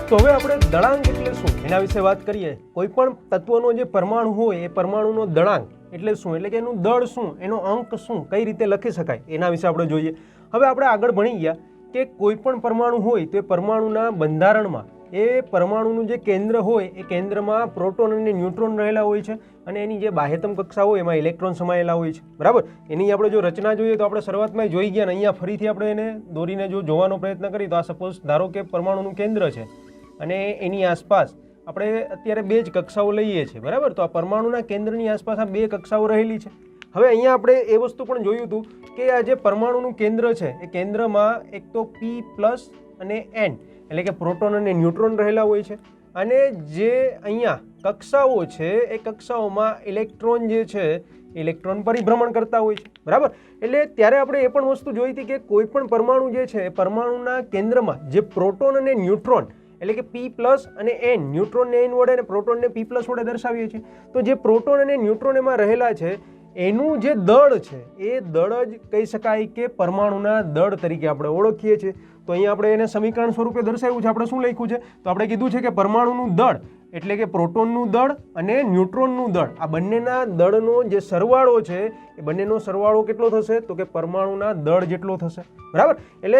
તો હવે આપણે દળાંક એટલે શું એના વિશે વાત કરીએ। કોઈ પણ તત્વનો જે પરમાણુ હોય એ પરમાણુનો દળાંક એટલે શું, એટલે કે એનું દળ શું, એનો અંક શું, કઈ રીતે લખી શકાય એના વિશે આપણે જોઈએ। હવે આપણે આગળ ભણી ગયા કે કોઈ પણ પરમાણુ હોય તો એ પરમાણુના બંધારણમાં એ પરમાણુનું જે કેન્દ્ર હોય એ કેન્દ્રમાં પ્રોટોન અને ન્યુટ્રોન રહેલા હોય છે અને એની જે બાહ્યતમ કક્ષા હોય એમાં ઇલેક્ટ્રોન સમાયેલા હોય છે, બરાબર। એની આપણે જો રચના જોઈએ તો આપણે શરૂઆતમાં જોઈ ગયા ને અહીંયા ફરીથી આપણે એને દોરીને જો જોવાનો પ્રયત્ન કરીએ તો આ સપોઝ ધારો કે પરમાણુનું કેન્દ્ર છે અને એની આસપાસ આપણે અત્યારે બે જ કક્ષાઓ લઈએ છીએ, બરાબર। તો આ પરમાણુના કેન્દ્રની આસપાસ આ બે કક્ષાઓ રહેલી છે। હવે અહીંયા આપણે એ વસ્તુ પણ જોયું હતું કે આ જે પરમાણુનું કેન્દ્ર છે એ કેન્દ્રમાં એક તો P+ અને N એટલે કે પ્રોટોન અને ન્યુટ્રોન રહેલા હોય છે અને જે અહીંયા કક્ષાઓ છે એ કક્ષાઓમાં ઇલેક્ટ્રોન જે છે ઇલેક્ટ્રોન પરિભ્રમણ કરતા હોય છે, બરાબર। એટલે ત્યારે આપણે એ પણ વસ્તુ જોઈ હતી કે કોઈ પણ પરમાણુ જે છે પરમાણુના કેન્દ્રમાં જે પ્રોટોન અને ન્યુટ્રોન એટલે કે P+ અને N, ન્યુટ્રોનને N વડે અને પ્રોટોનને P+ વડે દર્શાવીએ છીએ। તો જે પ્રોટોન અને ન્યુટ્રોન એમાં રહેલા છે એનું જે દળ છે એ દળ જ કહી શકાય કે પરમાણુના દળ તરીકે આપણે ઓળખીએ છીએ। તો અહીંયા આપણે એને સમીકરણ સ્વરૂપે દર્શાવ્યું છે। આપણે શું લખ્યું છે તો આપણે કીધું છે કે પરમાણુનું દળ એટલે કે પ્રોટોનનું દળ અને ન્યુટ્રોનનું દળ આ બંનેના દળનો જે સરવાળો છે એ બંનેનો સરવાળો કેટલો થશે તો કે પરમાણુના દળ જેટલો થશે, બરાબર। એટલે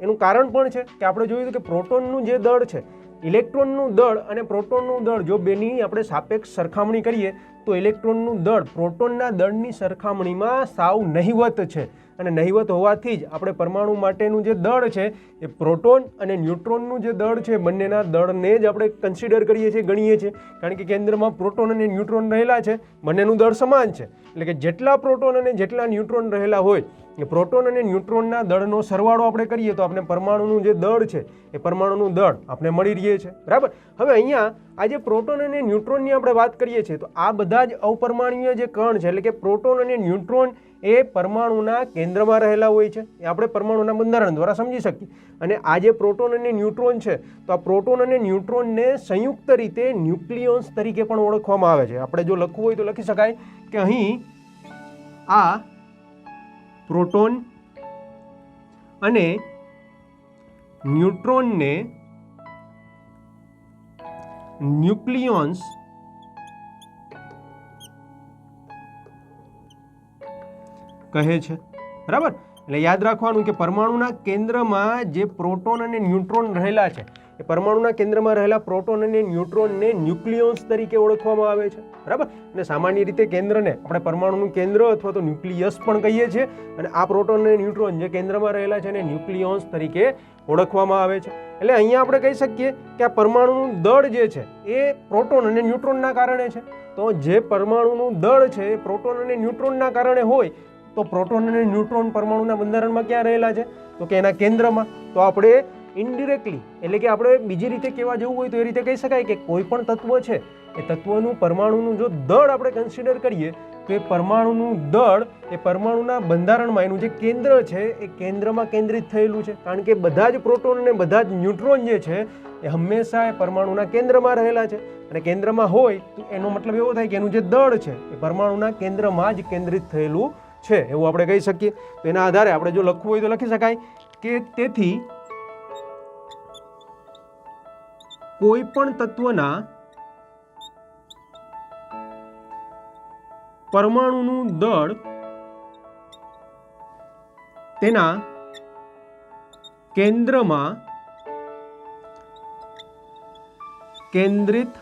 એનું કારણ પણ છે કે આપણે જોયું કે પ્રોટોનનું જે દળ છે ઇલેક્ટ્રોનનું દળ અને પ્રોટોનનું દળ જો બેની આપણે સાપેક્ષ સરખામણી કરીએ તો ઇલેક્ટ્રોનનું દળ પ્રોટોનના દળની સરખામણીમાં સાવ નહિવત છે અને નહિવત હોવાથી જ આપણે પરમાણુ માટેનું જે દળ છે એ પ્રોટોન અને ન્યુટ્રોનનું જે દળ છે બંનેના દળને જ આપણે કન્સિડર કરીએ છીએ, ગણીએ છીએ, કારણ કે કેન્દ્રમાં પ્રોટોન અને ન્યુટ્રોન રહેલા છે, બંનેનું દળ સમાન છે। એટલે કે જેટલા પ્રોટોન અને જેટલા ન્યુટ્રોન રહેલા હોય એ પ્રોટોન અને ન્યુટ્રોનના દળનો સરવાળો આપણે કરીએ તો આપણે પરમાણુનું જે દળ છે એ પરમાણુનું દળ આપણે મળી રહીએ છીએ, બરાબર। હવે અહીંયા આ જે પ્રોટોન અને ન્યુટ્રોનની આપણે વાત કરીએ છીએ તો આ બધા જ અપરમાણુય જે કણ છે એટલે કે પ્રોટોન અને ન્યુટ્રોન એ પરમાણુના કેન્દ્રમાં રહેલા હોય છે, એ આપણે પરમાણુના બંધારણ દ્વારા સમજી શકીએ। અને આ જે પ્રોટોન અને ન્યુટ્રોન છે તો આ પ્રોટોન અને ન્યુટ્રોનને સંયુક્ત રીતે ન્યુક્લિયોન્સ તરીકે પણ ઓળખવામાં આવે છે। આપણે જો લખવું હોય તો લખી શકાય કે અહીં આ પ્રોટોન અને ન્યુટ્રોનને ન્યુક્લિયોન્સ કહે છે, બરાબર। એટલે યાદ રાખવાનું કે પરમાણુના કેન્દ્રમાં જે પ્રોટોન અને ન્યુટ્રોન રહેલા છે એ પરમાણુના કેન્દ્રમાં રહેલા પ્રોટોન અને ન્યુટ્રોનને ન્યુક્લિયોન્સ તરીકે ઓળખવામાં આવે છે, બરાબર। અને સામાન્ય રીતે કેન્દ્રને આપણે પરમાણુનું કેન્દ્ર અથવા તો ન્યુક્લિયસ પણ કહીએ છીએ અને આ પ્રોટોન અને ન્યુટ્રોન જે કેન્દ્રમાં રહેલા છે એને ન્યુક્લિયોન્સ તરીકે ઓળખવામાં આવે છે। એટલે અહીંયા આપણે કહી શકીએ કે આ પરમાણુનું દળ જે છે એ પ્રોટોન અને ન્યુટ્રોનના કારણે છે। તો જે પરમાણુનું દળ છે એ પ્રોટોન અને ન્યુટ્રોનના કારણે હોય તો પ્રોટોન અને ન્યુટ્રોન પરમાણુના બંધારણમાં ક્યાં રહેલા છે તો કે એના કેન્દ્રમાં। તો આપણે ઇનડિરેક્ટલી એટલે કે આપણે બીજી રીતે કહેવા જવું હોય તો એ રીતે કહી શકાય કે કોઈ પણ તત્વ છે એ તત્વનું પરમાણુનું જો દળ આપણે કન્સિડર કરીએ તો એ પરમાણુનું દળ એ પરમાણુના બંધારણમાં એનું જે કેન્દ્ર છે એ કેન્દ્રમાં કેન્દ્રિત થયેલું છે, કારણ કે બધા જ પ્રોટોન અને બધા જ ન્યુટ્રોન જે છે એ હંમેશા એ પરમાણુના કેન્દ્રમાં રહેલા છે અને કેન્દ્રમાં હોય તો એનો મતલબ એવો થાય કે એનું જે દળ છે એ પરમાણુના કેન્દ્રમાં જ કેન્દ્રિત થયેલું છે એવું આપણે કહી શકીએ। તો એના આધારે આપણે જો લખવું હોય તો લખી શકાય કે તેથી કોઈ પણ તત્વના પરમાણુનું દળ તેના કેન્દ્રમાં કેન્દ્રિત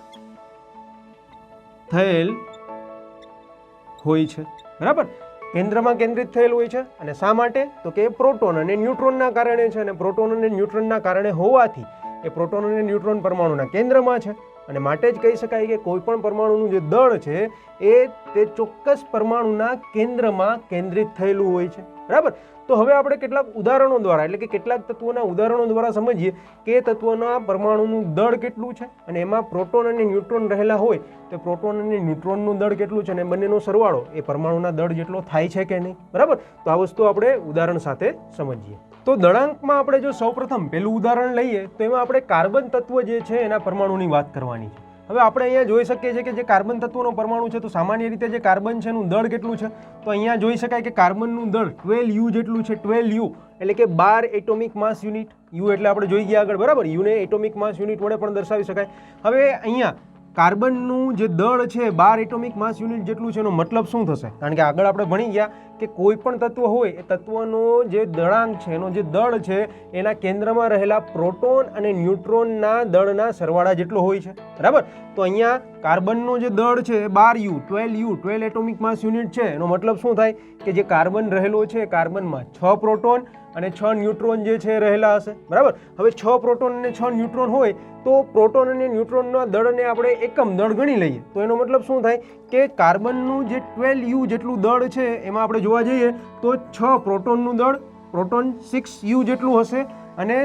થયેલ હોય છે, બરાબર। કેન્દ્રમાં કેન્દ્રિત થયેલ હોય છે અને શા માટે તો કે પ્રોટોન અને ન્યુટ્રોનના કારણે છે અને પ્રોટોન અને ન્યુટ્રોનના કારણે હોવાથી એ પ્રોટોન અને ન્યુટ્રોન પરમાણુના કેન્દ્રમાં છે અને માટે જ કહી શકાય કે કોઈ પણ પરમાણુનું જે દળ છે એ તે ચોક્કસ પરમાણુના કેન્દ્રમાં કેન્દ્રિત થયેલું હોય છે, બરાબર। તો હવે આપણે કેટલાક ઉદાહરણો દ્વારા એટલે કે કેટલાક તત્વોના ઉદાહરણો દ્વારા સમજીએ કે તત્વના પરમાણુનું દળ કેટલું છે અને એમાં પ્રોટોન અને ન્યુટ્રોન રહેલા હોય તો પ્રોટોન અને ન્યુટ્રોનનું દળ કેટલું છે અને બંનેનો સરવાળો એ પરમાણુના દળ જેટલો થાય છે કે નહીં, બરાબર। તો આ વસ્તુ આપણે ઉદાહરણ સાથે સમજીએ। તો દળાંકમાં આપણે જો સૌપ્રથમ પહેલું ઉદાહરણ લઈએ તો એમાં આપણે કાર્બન તત્વ જે છે એના પરમાણુની વાત કરવાની છે। હવે આપણે અહીંયા જોઈ શકીએ છીએ કે જે કાર્બન તત્વનો પરમાણુ છે તો સામાન્ય રીતે જે કાર્બન છે એનું દળ કેટલું છે તો અહીંયા જોઈ શકાય કે કાર્બનનું દળ 12U જેટલું છે 12U એટલે કે 12 એટોમિક માસ યુનિટ U એટલે આપણે જોઈ ગયા આગળ બરાબર U ને એટોમિક માસ યુનિટ વડે પણ દર્શાવી શકાય હવે અહીંયા કાર્બનનું જે દળ છે 12 એટોમિક માસ યુનિટ જેટલું છે એનો મતલબ શું થશે કારણ કે આગળ આપણે ભણી ગયા કે કોઈ પણ તત્વ હોય એ તત્વનો જે દળાંક છે એનો જે દળ છે એના કેન્દ્રમાં રહેલા પ્રોટોન અને ન્યુટ્રોનના દળના સરવાળા જેટલો હોય છે બરાબર તો અહીંયા કાર્બનનો જે દળ છે 12U 12 એટોમિક માસ યુનિટ છે એનો મતલબ શું થાય કે જે કાર્બન રહેલો છે કાર્બનમાં 6 પ્રોટોન અને 6 ન્યુટ્રોન જે છે રહેલા હશે બરાબર હવે 6 પ્રોટોન અને 6 ન્યુટ્રોન હોય તો પ્રોટોન અને ન્યુટ્રોનના દળને આપણે એકમ દળ ગણી લઈએ તો એનો મતલબ શું થાય કે કાર્બનનું જે 12U જેટલું દળ છે એમાં આપણે જોવા જઈએ તો 6 પ્રોટોનનું દળ પ્રોટોન 6U જેટલું હશે અને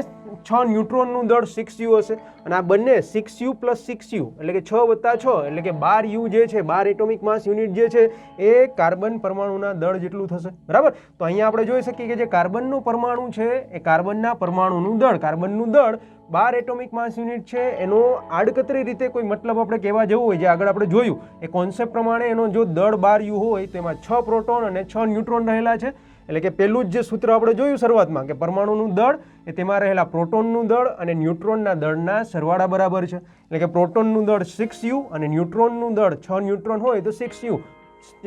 6 ન્યુટ્રોનનું દળ 6U હશે અને આ બંને 6U + 6U એટલે કે 6 + 6 એટલે કે 12U જે છે 12 એટોમિક માસ યુનિટ જે છે એ કાર્બન પરમાણુના દળ જેટલું થશે બરાબર તો અહીંયા આપણે જોઈ શકીએ કે જે કાર્બનનું પરમાણુ છે એ કાર્બનના પરમાણુનું દળ 12 એટોમિક માસ યુનિટ છે એનો આડકતરી રીતે કોઈ મતલબ આપણે કહેવા જવું હોય જે આગળ આપણે જોયું એ કોન્સેપ્ટ પ્રમાણે એનો જો દળ 12U હોય તો એમાં 6 પ્રોટોન અને 6 ન્યુટ્રોન રહેલા છે એટલે કે પહેલું જ જે સૂત્ર આપણે જોયું શરૂઆતમાં કે પરમાણુનું દળ એ તેમાં રહેલા પ્રોટોનનું દળ અને ન્યુટ્રોનના દળના સરવાળા બરાબર છે એટલે કે પ્રોટોનનું દળ 6U અને ન્યુટ્રોનનું દળ 6 ન્યુટ્રોન હોય તો 6U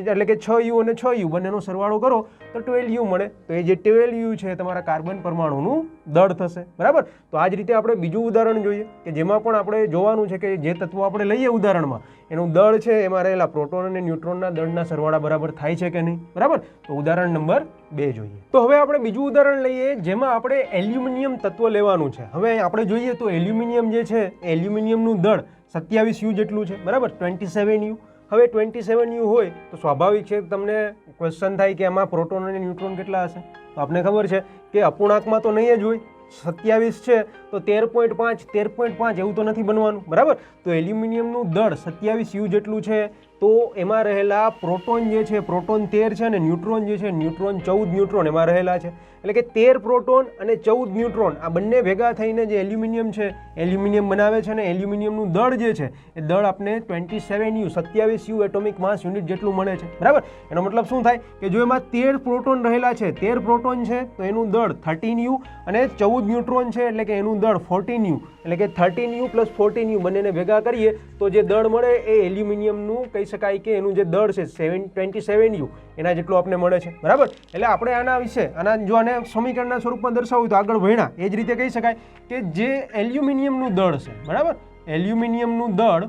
એટલે કે 6U અને 6U બંનેનો સરવાળો કરો તો 12U મળે તો એ જે 12U છે તમારા કાર્બન પરમાણુનું દળ થશે બરાબર તો આ જ રીતે આપણે બીજું ઉદાહરણ જોઈએ કે જેમાં પણ આપણે જોવાનું છે કે જે તત્વો આપણે લઈએ ઉદાહરણમાં એનું દળ છે એમાં રહેલા પ્રોટોન અને ન્યુટ્રોનના દળના સરવાળા બરાબર થાય છે કે નહીં બરાબર તો ઉદાહરણ નંબર 2 જોઈએ તો હવે આપણે બીજું ઉદાહરણ લઈએ જેમાં આપણે એલ્યુમિનિયમ તત્વ લેવાનું છે હવે આપણે જોઈએ તો એલ્યુમિનિયમ જે છે એલ્યુમિનિયમનું દળ 27U જેટલું છે બરાબર 27U હવે 27U હોય તો સ્વાભાવિક છે તમને ક્વેશ્ચન થાય કે એમાં પ્રોટોન અને ન્યુટ્રોન કેટલા હશે તો આપણે ખબર છે કે અપૂર્ણાંકમાં તો નહીં જ હોય 27 છે તો 13.5 એવું તો નથી બનવાનું બરાબર તો એલ્યુમિનિયમનું દળ 27U જેટલું છે તો એમાં રહેલા પ્રોટોન જે છે પ્રોટોન 13 છે અને ન્યુટ્રોન જે છે ન્યુટ્રોન 14 ન્યુટ્રોન એમાં રહેલા છે એટલે કે 13 પ્રોટોન અને 14 ન્યુટ્રોન આ બંને ભેગા થઈને જે એલ્યુમિનિયમ છે એલ્યુમિનિયમ બનાવે છે અને એલ્યુમિનિયમનું દળ જે છે એ દળ આપણે 27U એટોમિક માસ યુનિટ જેટલું મળે છે બરાબર એનો મતલબ શું થાય કે જો એમાં 13 પ્રોટોન રહેલા છે 13 પ્રોટોન છે તો એનું દળ 13U અને 14 ન્યુટ્રોન છે એટલે કે એનું દળ 14U એટલે કે 13U + 14U બંનેને ભેગા કરીએ તો જે દળ મળે એ એલ્યુમિનિયમનું કહી શકાય કે એનું જે દળ છે 27U એના જેટલું આપણે મળે છે બરાબર એટલે આપણે આના વિશે જો આને સમીકરણના સ્વરૂપમાં દર્શાવ્યું તો આગળ ભણ્યા એ જ રીતે કહી શકાય કે જે એલ્યુમિનિયમનું દળ છે બરાબર એલ્યુમિનિયમનું દળ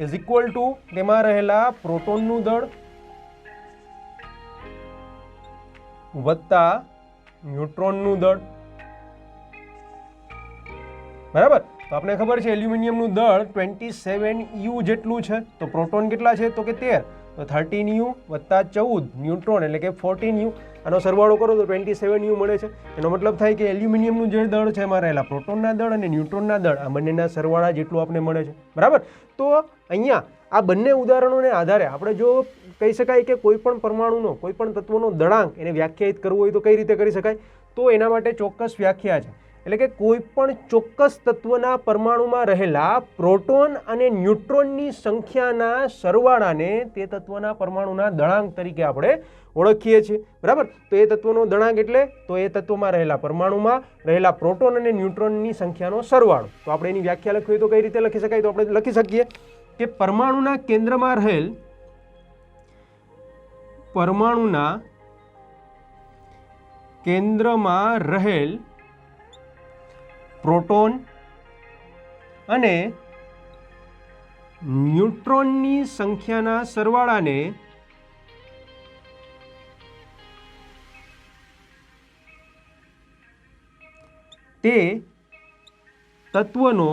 ઇઝ ઇક્વલ ટુ તેમાં રહેલા પ્રોટોનનું દળ વત્તા ન્યુટ્રોનનું દળ બરાબર તો આપણે ખબર છે એલ્યુમિનિયમનું દળ 27U જેટલું છે તો પ્રોટોન કેટલા છે તો કે 13 તો 13U વત્તા 14 ન્યુટ્રોન એટલે કે 14U આનો સરવાળો કરો તો 27U મળે છે એનો મતલબ થાય કે એલ્યુમિનિયમનું જે દળ છે એમાં રહેલા પ્રોટોનના દળ અને ન્યુટ્રોનના દળ આ બંનેના સરવાળા જેટલું આપણે મળે છે બરાબર તો અહીંયા આ બંને ઉદાહરણોને આધારે આપણે જો કહી શકાય કે કોઈ પણ પરમાણુનો કોઈ પણ તત્વનો દળાંક એને વ્યાખ્યાયિત કરવો હોય તો કઈ રીતે કરી શકાય તો એના માટે ચોક્કસ વ્યાખ્યા છે એટલે કે કોઈ પણ ચોક્કસ તત્વના પરમાણુમાં રહેલા પ્રોટોન અને ન્યુટ્રોનની સંખ્યાના સરવાળાને તે તત્વના પરમાણુના દળાંક તરીકે આપણે ઓળખીએ છીએ બરાબર તો એ તત્વનો દળાંક એટલે તો એ તત્વમાં રહેલા પરમાણુમાં રહેલા પ્રોટોન અને ન્યુટ્રોનની સંખ્યાનો સરવાળો તો આપણે એની વ્યાખ્યા લખવી હોય તો કઈ રીતે લખી શકાય તો આપણે લખી શકીએ કે પરમાણુના કેન્દ્રમાં રહેલ પ્રોટોન અને ન્યુટ્રોનની સંખ્યાના સરવાળાને તે તત્વનો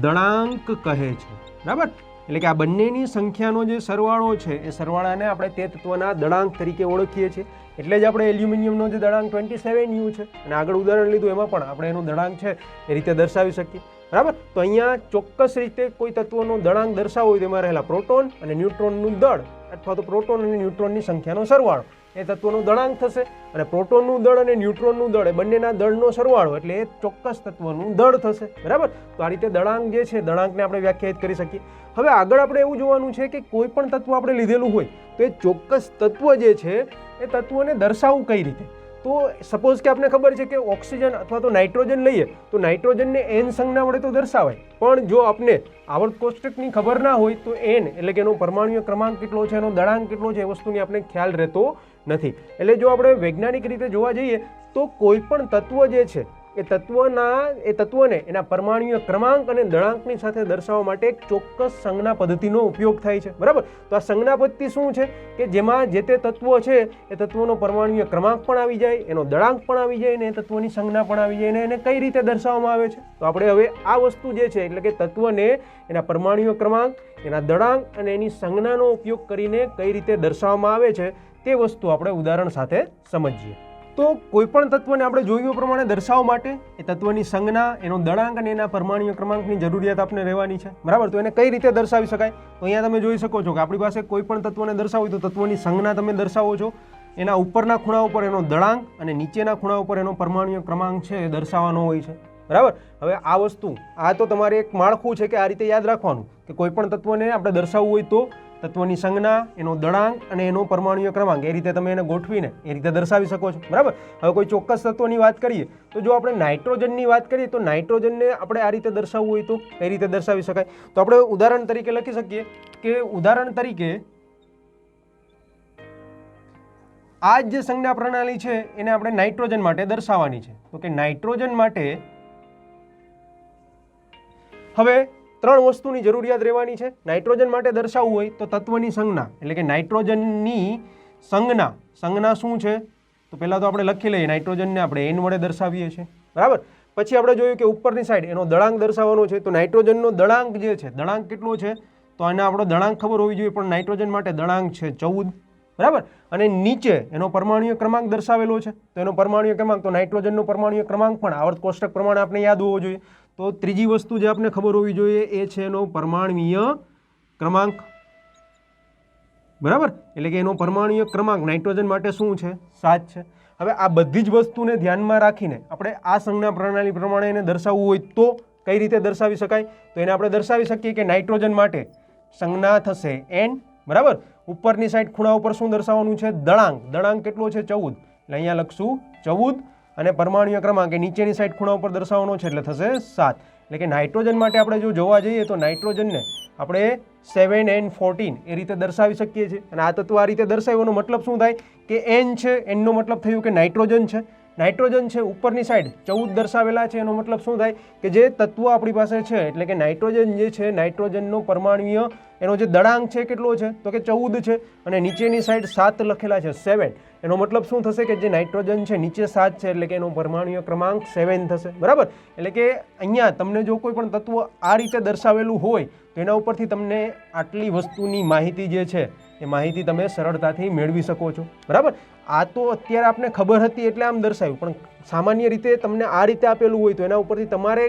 દળાંક કહે છે બરાબર એટલે કે આ બંનેની સંખ્યાનો જે સરવાળો છે એ સરવાળાને આપણે તે તત્વના દળાંક તરીકે ઓળખીએ છીએ એટલે જ આપણે એલ્યુમિનિયમનો જે દળાંક 27U છે અને આગળ ઉદાહરણ લીધું એમાં પણ આપણે એનું દળાંક છે એ રીતે દર્શાવી શકીએ બરાબર તો અહીંયા ચોક્કસ રીતે કોઈ તત્વનો દળાંક દર્શાવવો હોય તેમાં રહેલા પ્રોટોન અને ન્યુટ્રોનનું દળ અથવા તો પ્રોટોન અને ન્યુટ્રોનની સંખ્યાનો સરવાળો એ તત્વનું દળાંક થશે, અને પ્રોટોનનું દળ અને ન્યુટ્રોનનું દળ એ બંનેના દળનો સરવાળો એટલે એ ચોક્કસ તત્વનું દળ થશે, બરાબર. તો આ રીતે દળાંક જે છે દળાંકને આપણે વ્યાખ્યાયિત કરી શકીએ. હવે આગળ આપણે એવું જોવાનું છે કે કોઈ પણ તત્વ આપણે લીધેલું હોય તો એ ચોક્કસ તત્વ જે છે એ તત્વને દર્શાવવું કઈ રીતે. તો સપોઝ કે આપણે ખબર છે કે ઓક્સિજન અથવા તો નાઇટ્રોજન લઈએ તો નાઇટ્રોજનને એન સંજ્ઞા વડે તો દર્શાવાય, પણ જો આપણે આવર્ત કોષ્ટકની ખબર ના હોય તો એન એટલે કે એનો પરમાણુય ક્રમાંક કેટલો છે, એનો દળાંક કેટલો છે, એ વસ્તુની આપણે ખ્યાલ રહેતો નથી. એટલે જો આપણે વૈજ્ઞાનિક રીતે જોવા જઈએ તો કોઈ પણ તત્વ જે છે એ તત્વને એના પરમાણુય ક્રમાંક અને દળાંકની સાથે દર્શાવવા માટે એક ચોક્કસ સંજ્ઞા પદ્ધતિનો ઉપયોગ થાય છે, બરાબર. તો આ સંજ્ઞા પદ્ધતિ શું છે કે જેમાં જે તે તત્વ છે એ તત્વનો પરમાણુય ક્રમાંક પણ આવી જાય, એનો દળાંક પણ આવી જાય, અને એ તત્વની સંજ્ઞા પણ આવી જાય, અને એને કઈ રીતે દર્શાવવામાં આવે છે. તો આપણે હવે આ વસ્તુ જે છે એટલે કે તત્વને એના પરમાણુય ક્રમાંક, એના દળાંક અને એની સંજ્ઞાનો ઉપયોગ કરીને કઈ રીતે દર્શાવવામાં આવે છે તે વસ્તુ આપણે ઉદાહરણ સાથે સમજીએ. તો કોઈ પણ તત્વને આપણે જોયું પ્રમાણે દર્શાવવા માટે એ તત્વની સંજ્ઞા, એનો દળાંક અને એના પરમાણુય ક્રમાંકની જરૂરિયાત આપણે રહેવાની છે, બરાબર. તો એને કઈ રીતે દર્શાવી શકાય? તો અહીંયા તમે જોઈ શકો છો કે આપણી પાસે કોઈ પણ તત્વને દર્શાવવું તો તત્વની સંજ્ઞા તમે દર્શાવો છો, એના ઉપરના ખૂણા ઉપર એનો દળાંક અને નીચેના ખૂણા ઉપર એનો પરમાણુય ક્રમાંક છે એ દર્શાવવાનો હોય છે, બરાબર. હવે આ વસ્તુ આ તો તમારે એક માળખું છે કે આ રીતે યાદ રાખવાનું કે કોઈ પણ તત્વને આપણે દર્શાવવું હોય તો તત્વની સંજ્ઞા, એનો દળાંક અને એનો પરમાણુય ક્રમાંક એ રીતે તમે એને ગોઠવીને એ રીતે દર્શાવી શકો છો, બરાબર. હવે કોઈ ચોક્કસ તત્વની વાત કરીએ તો જો આપણે નાઇટ્રોજનની વાત કરીએ તો નાઇટ્રોજનને આપણે આ રીતે દર્શાવવું હોય તો કઈ રીતે દર્શાવી શકાય? તો આપણે ઉદાહરણ તરીકે લખી શકીએ કે ઉદાહરણ તરીકે આ જે સંજ્ઞા પ્રણાલી છે એને આપણે નાઇટ્રોજન માટે દર્શાવવાની છે. તો કે નાઇટ્રોજન માટે હવે ત્રણ વસ્તુની જરૂરિયાત રહેવાની છે. નાઇટ્રોજન માટે દર્શાવવું હોય તો તત્વની સંજ્ઞા એટલે કે નાઇટ્રોજનની સંજ્ઞા શું છે? તો પહેલાં તો આપણે લખી લઈએ, નાઇટ્રોજનને આપણે એન વડે દર્શાવીએ છીએ, બરાબર. પછી આપણે જોયું કે ઉપરની સાઈડ એનો દળાંક દર્શાવવાનો છે. તો નાઇટ્રોજનનો દળાંક જે છે, દળાંક કેટલો છે? તો આને આપણો દળાંક ખબર હોવી જોઈએ, પણ નાઇટ્રોજન માટે દળાંક છે 14, બરાબર. અને નીચે એનો પરમાણુય ક્રમાંક દર્શાવેલો છે. તો એનો પરમાણુય ક્રમાંક, તો નાઇટ્રોજનનો પરમાણુય ક્રમાંક પણ આવર્ત કોષ્ટક પ્રમાણે આપણે યાદ હોવો જોઈએ. તો ત્રીજી વસ્તુ જે આપણે ખબર હોવી જોઈએ એ છે એનો પરમાણુય ક્રમાંક, બરાબર. એટલે કે એનો પરમાણુય ક્રમાંક નાઇટ્રોજન માટે શું છે? 7 છે. હવે આ બધી જ વસ્તુને ધ્યાનમાં રાખીને આપણે આ સંજ્ઞા પ્રણાલી પ્રમાણે એને દર્શાવવું હોય તો કઈ રીતે દર્શાવી શકાય? તો એને આપણે દર્શાવી શકીએ કે નાઇટ્રોજન માટે સંજ્ઞા થશે n, બરાબર. ઉપરની સાઈડ ખૂણા ઉપર શું દર્શાવવાનું છે? દળાંક કેટલો છે? 14. એટલે અહીંયા લખશું 14, અને પરમાણુય ક્રમાંક એ નીચેની સાઈડ ખૂણા ઉપર દર્શાવવાનો છે એટલે થશે 7. એટલે કે નાઇટ્રોજન માટે આપણે જો જોવા જઈએ તો નાઇટ્રોજનને આપણે 7n14 એ રીતે દર્શાવી શકીએ છીએ. અને આ તત્વ આ રીતે દર્શાવવાનો મતલબ શું થાય કે n છે, nનો મતલબ થયું કે નાઇટ્રોજન છે, ઉપરની સાઈડ 14 દર્શાવેલા છે, એનો મતલબ શું થાય કે જે તત્વ આપણી પાસે છે એટલે કે નાઇટ્રોજન જે છે, નાઇટ્રોજનનો પરમાણુય એનો જે દળાંક છે કેટલો છે? તો કે 14 છે, અને નીચેની સાઈડ 7 લખેલા છે, 7. એનો મતલબ શું થશે કે જે નાઇટ્રોજન છે નીચે 7 છે એટલે કે એનો પરમાણુય ક્રમાંક 7 થશે, બરાબર. એટલે કે અહીંયા તમને જો કોઈ પણ તત્વ આ રીતે દર્શાવેલું હોય તો એના ઉપરથી તમને આટલી વસ્તુની માહિતી જે છે એ માહિતી તમે સરળતાથી મેળવી શકો છો, બરાબર. આ તો અત્યારે આપણે ખબર હતી એટલે આમ દર્શાવ્યું, પણ સામાન્ય રીતે તમને આ રીતે આપેલું હોય તો એના ઉપરથી તમારે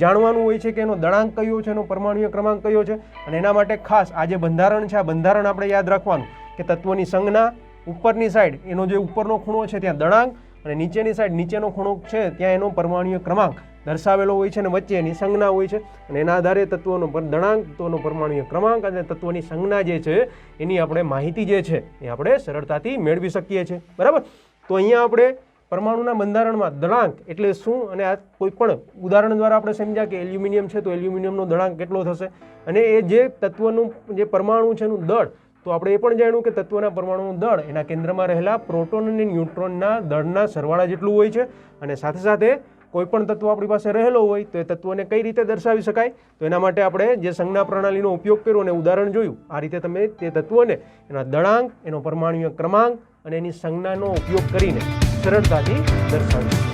જાણવાનું હોય છે કે એનો દળાંક કયો છે, એનો પરમાણુય ક્રમાંક કયો છે. અને એના માટે ખાસ આ જે બંધારણ છે આ બંધારણ આપણે યાદ રાખવાનું કે તત્વની સંજ્ઞા, ઉપરની સાઈડ એનો જે ઉપરનો ખૂણો છે ત્યાં દળાંક, અને નીચેની સાઈડ નીચેનો ખૂણો છે ત્યાં એનો પરમાણુય ક્રમાંક દર્શાવેલો હોય છે, અને વચ્ચે એની સંજ્ઞા હોય છે. અને એના આધારે તત્વનો દળાંક, તત્વનો પરમાણુય ક્રમાંક અને તત્વની સંજ્ઞા જે છે એની આપણે માહિતી જે છે એ આપણે સરળતાથી મેળવી શકીએ છીએ, બરાબર. તો અહીંયા આપણે પરમાણુના બંધારણમાં દળાંક એટલે શું, અને આ કોઈ પણ ઉદાહરણ દ્વારા આપણે સમજ્યા કે એલ્યુમિનિયમ છે તો એલ્યુમિનિયમનો દળાંક કેટલો થશે, અને એ જે તત્વનું જે પરમાણુ છે એનું દળ, તો આપણે એ પણ જાણ્યું કે તત્વના પરમાણુનું દળ એના કેન્દ્રમાં રહેલા પ્રોટોન અને ન્યુટ્રોનના દળના સરવાળા જેટલું હોય છે. અને સાથે સાથે કોઈ પણ તત્વ આપણી પાસે રહેલો હોય તો એ તત્વને કઈ રીતે દર્શાવી શકાય? તો એના માટે આપણે જે સંજ્ઞા પ્રણાલીનો ઉપયોગ કર્યો અને ઉદાહરણ જોયું, આ રીતે તમે તે તત્વને એના દળાંક, એનો પરમાણુય ક્રમાંક અને એની સંજ્ઞાનો ઉપયોગ કરીને સરળતાથી દર્શાવી શકો.